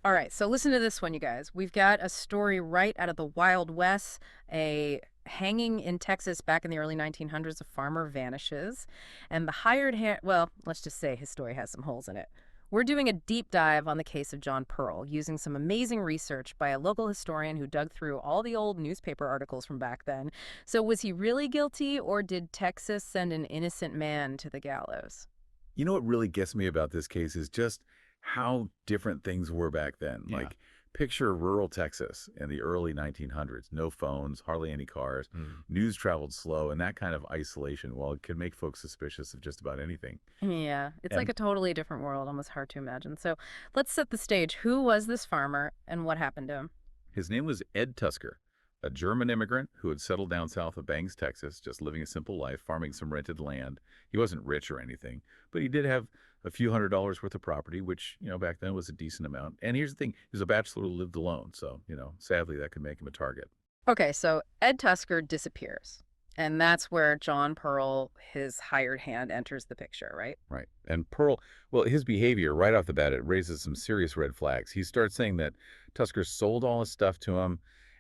All right, so listen to this one, you guys. We've got a story right out of the Wild West, a hanging in Texas back in the early 1900s. A farmer vanishes, and the hired hand, well, let's just say his story has some holes in it. We're doing a deep dive on the case of John Pearl using some amazing research by a local historian who dug through all the old newspaper articles from back then. So was he really guilty, or did Texas send an innocent man to the gallows? You know what really gets me about this case is just how different things were back then. Yeah. Picture rural Texas in the early 1900s. No phones, hardly any cars. Mm. News traveled slow, and that kind of isolation, well, it can make folks suspicious of just about anything. Yeah, it's like And a totally different world, almost hard to imagine. So let's set the stage. Who was this farmer and what happened to him? his name was Ed Tusker, a German immigrant who had settled down south of Bangs, Texas, just living a simple life, farming some rented land. He wasn't rich or anything, but he did have a few $100s worth of property, which, back then was a decent amount. And here's the thing, he was a bachelor who lived alone, so, sadly that could make him a target. Okay, so Ed Tusker disappears. And that's where John Pearl, his hired hand, enters the picture, right? Right. And Pearl, well, his behavior right off the bat, it raises some serious red flags. He starts saying that Tusker sold all his stuff to him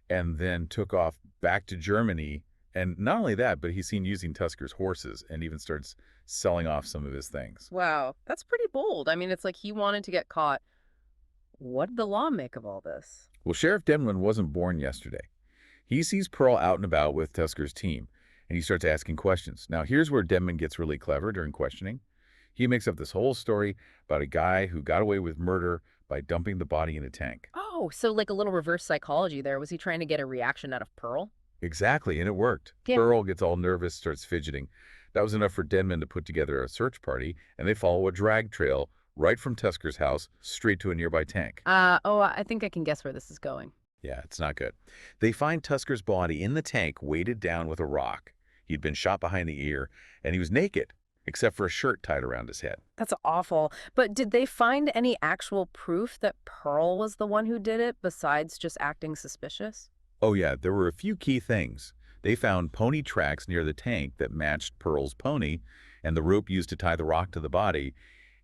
and then took off back to Germany. And not only that, but he's seen using Tusker's horses and even starts selling off some of his things. Wow, that's pretty bold. I mean, it's like he wanted to get caught. What did the law make of all this? Well, Sheriff Demlin wasn't born yesterday. He sees Pearl out and about with Tusker's team, and he starts asking questions. Now, here's where Demlin gets really clever during questioning. He makes up this whole story about a guy who got away with murder by dumping the body in a tank. Oh, so like a little reverse psychology there. Was he trying to get a reaction out of Pearl? Exactly, and it worked. Yeah. Pearl gets all nervous, starts fidgeting. That was enough for Denman to put together a search party, and they follow a drag trail right from Tusker's house straight to a nearby tank. I think I can guess where this is going. Yeah, it's not good. They find Tusker's body in the tank, weighted down with a rock. He'd been shot behind the ear, and he was naked, except for a shirt tied around his head. That's awful. But did they find any actual proof that Pearl was the one who did it besides just acting suspicious? Oh yeah, there were a few key things. They found pony tracks near the tank that matched Pearl's pony, and the rope used to tie the rock to the body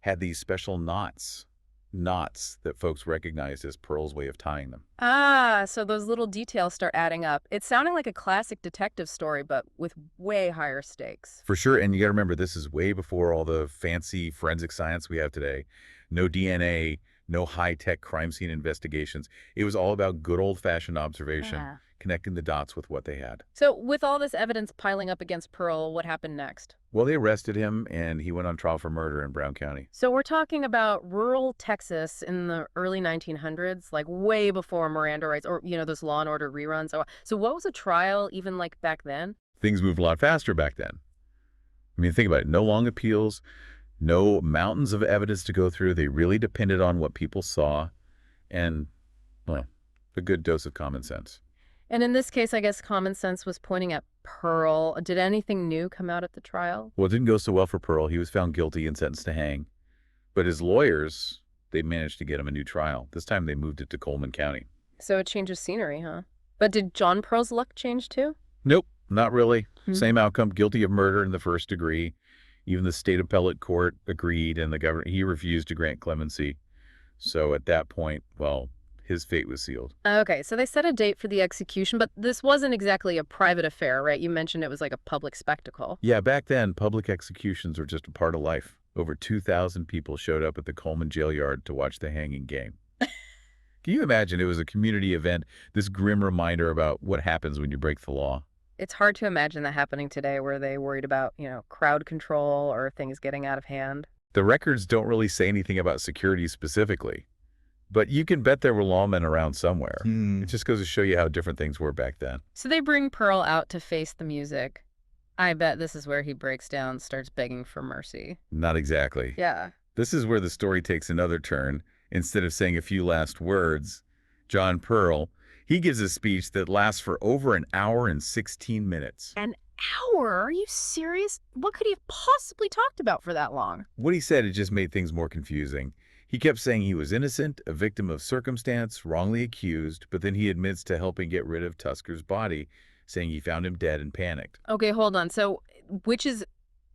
had these special knots. Knots that folks recognized as Pearl's way of tying them. Ah, so those little details start adding up. It's sounding like a classic detective story, but with way higher stakes. For sure, and you got to remember, this is way before all the fancy forensic science we have today. No DNA, no high-tech crime scene investigations. It was all about good old-fashioned observation, Yeah. connecting the dots with what they had. So with all this evidence piling up against Pearl, what happened next? Well, they arrested him, and he went on trial for murder in Brown County. So we're talking about rural Texas in the early 1900s, like way before Miranda rights or, those Law and Order reruns. So what was a trial even like back then? Things moved a lot faster back then. I mean, think about it. No long appeals, no mountains of evidence to go through. They really depended on what people saw and, well, a good dose of common sense. And in this case, I guess common sense was pointing at Pearl. Did anything new come out at the trial? Well, it didn't go so well for Pearl. He was found guilty and sentenced to hang. But his lawyers, they managed to get him a new trial. This time they moved it to Coleman County. So it changes scenery, huh? But did John Pearl's luck change too? Nope, not really. Hmm. Same outcome, guilty of murder in the first degree. Even the state appellate court agreed, and the governor, he refused to grant clemency. So at that point, well, his fate was sealed. Okay, so they set a date for the execution, but this wasn't exactly a private affair, right? You mentioned it was like a public spectacle. Yeah, back then, public executions were just a part of life. Over 2,000 people showed up at the Coleman jail yard to watch the hanging game. Can you imagine? It was a community event, this grim reminder about what happens when you break the law. It's hard to imagine that happening today where they worried about, crowd control or things getting out of hand. The records don't really say anything about security specifically, but you can bet there were lawmen around somewhere. It just goes to show you how different things were back then. So they bring Pearl out to face the music. I bet this is where he breaks down, starts begging for mercy. Not exactly. Yeah. This is where the story takes another turn. Instead of saying a few last words, John Pearl, he gives a speech that lasts for over an hour and 16 minutes. An hour? Are you serious? What could he have possibly talked about for that long? What he said, it just made things more confusing. He kept saying he was innocent, a victim of circumstance, wrongly accused, but then he admits to helping get rid of Tusker's body, saying he found him dead and panicked. Okay, hold on. So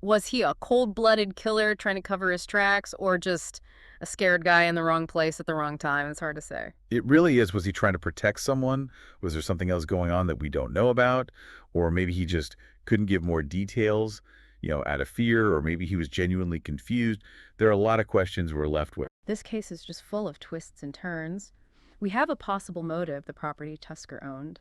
was he a cold-blooded killer trying to cover his tracks or just A scared guy in the wrong place at the wrong time. It's hard to say. It really is. Was he trying to protect someone? Was there something else going on that we don't know about? Or maybe he just couldn't give more details, out of fear, or maybe he was genuinely confused. There are a lot of questions we're left with. This case is just full of twists and turns. We have a possible motive, the property Tusker owned.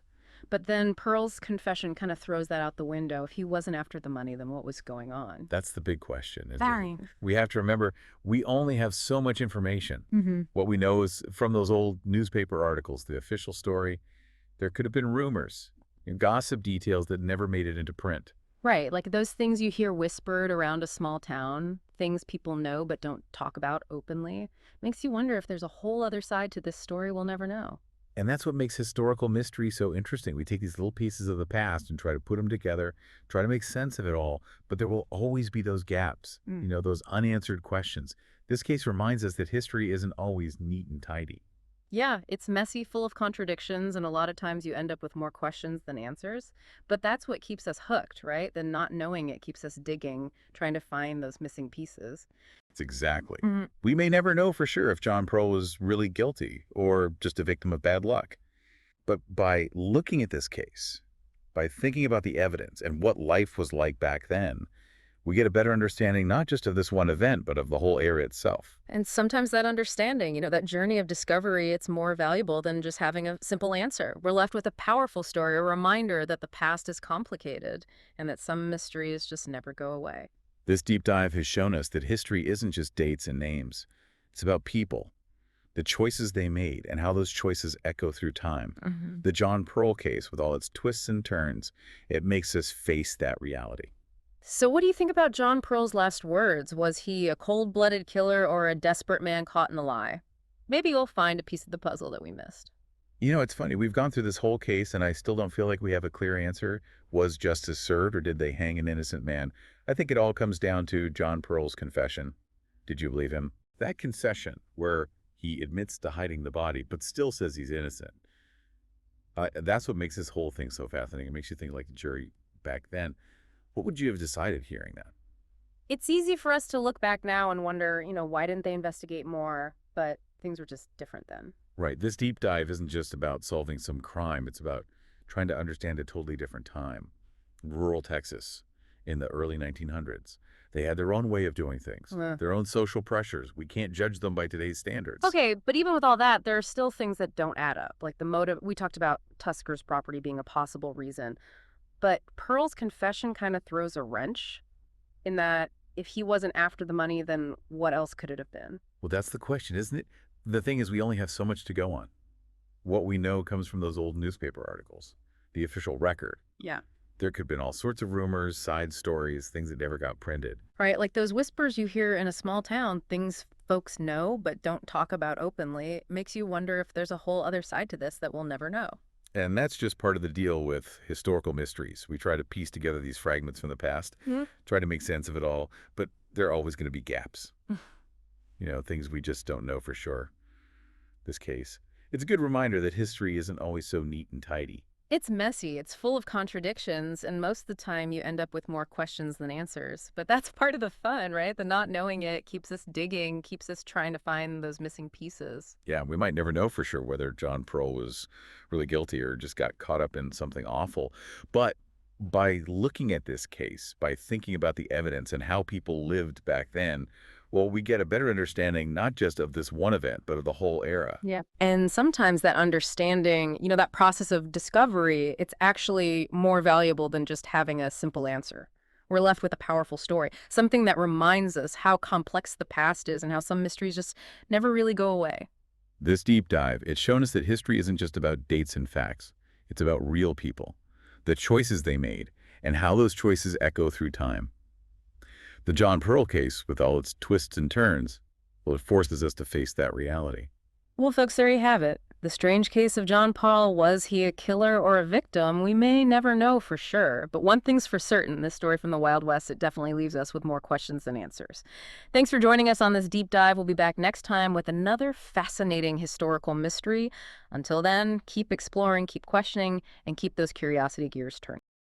But then Pearl's confession kind of throws that out the window. If he wasn't after the money, then what was going on? That's the big question, isn't it? Very. We have to remember we only have so much information. Mm-hmm. What we know is from those old newspaper articles, the official story. There could have been rumors and gossip details that never made it into print. Right, like those things you hear whispered around a small town, things people know but don't talk about openly. Makes you wonder if there's a whole other side to this story we'll never know. And that's what makes historical mystery so interesting. We take these little pieces of the past and try to put them together, try to make sense of it all, but there will always be those gaps, those unanswered questions. This case reminds us that history isn't always neat and tidy. Yeah, it's messy, full of contradictions, and a lot of times you end up with more questions than answers. But that's what keeps us hooked, right? The not knowing it keeps us digging, trying to find those missing pieces. It's exactly. Hmm. We may never know for sure if John Pearl was really guilty or just a victim of bad luck. But by looking at this case, by thinking about the evidence and what life was like back then, we get a better understanding not just of this one event, but of the whole area itself. And sometimes that understanding, that journey of discovery, it's more valuable than just having a simple answer. We're left with a powerful story, a reminder that the past is complicated and that some mysteries just never go away. This deep dive has shown us that history isn't just dates and names. It's about people, the choices they made, and how those choices echo through time. Hmm. The John Pearl case, with all its twists and turns, it makes us face that reality. So what do you think about John Pearl's last words? Was he a cold-blooded killer or a desperate man caught in a lie? Maybe we'll find a piece of the puzzle that we missed. It's funny. We've gone through this whole case, and I still don't feel like we have a clear answer. Was justice served, or did they hang an innocent man? I think it all comes down to John Pearl's confession. Did you believe him? That concession, where he admits to hiding the body, but still says he's innocent. That's what makes this whole thing so fascinating. It makes you think like the jury back then. What would you have decided hearing that? It's easy for us to look back now and wonder, why didn't they investigate more? But things were just different then. Right. This deep dive isn't just about solving some crime. It's about trying to understand a totally different time. Rural Texas in the early 1900s. They had their own way of doing things, their own social pressures. We can't judge them by today's standards. Okay, but even with all that, there are still things that don't add up. Like the motive, we talked about Tusker's property being a possible reason. But Pearl's confession kind of throws a wrench in that if he wasn't after the money, then what else could it have been? Well, that's the question, isn't it? The thing is, we only have so much to go on. What we know comes from those old newspaper articles, the official record. Yeah. There could have been all sorts of rumors, side stories, things that never got printed. Right, like those whispers you hear in a small town, things folks know but don't talk about openly. It makes you wonder if there's a whole other side to this that we'll never know. And that's just part of the deal with historical mysteries. We try to piece together these fragments from the past, try to make sense of it all, but there are always going to be gaps. Things we just don't know for sure. This case. It's a good reminder that history isn't always so neat and tidy. It's messy, it's full of contradictions, and most of the time you end up with more questions than answers. But that's part of the fun, right? The not knowing it keeps us digging, keeps us trying to find those missing pieces. Yeah, we might never know for sure whether John Pearl was really guilty or just got caught up in something awful. But by looking at this case, by thinking about the evidence and how people lived back then, well, we get a better understanding not just of this one event, but of the whole era. Yeah. And sometimes that understanding, that process of discovery, it's actually more valuable than just having a simple answer. We're left with a powerful story, something that reminds us how complex the past is and how some mysteries just never really go away. This deep dive, it's shown us that history isn't just about dates and facts. It's about real people, the choices they made, and how those choices echo through time. The John Pearl case, with all its twists and turns, well, it forces us to face that reality. Well, folks, there you have it. The strange case of John Paul. Was he a killer or a victim? We may never know for sure. But one thing's for certain, this story from the Wild West, it definitely leaves us with more questions than answers. Thanks for joining us on this deep dive. We'll be back next time with another fascinating historical mystery. Until then, keep exploring, keep questioning, and keep those curiosity gears turning.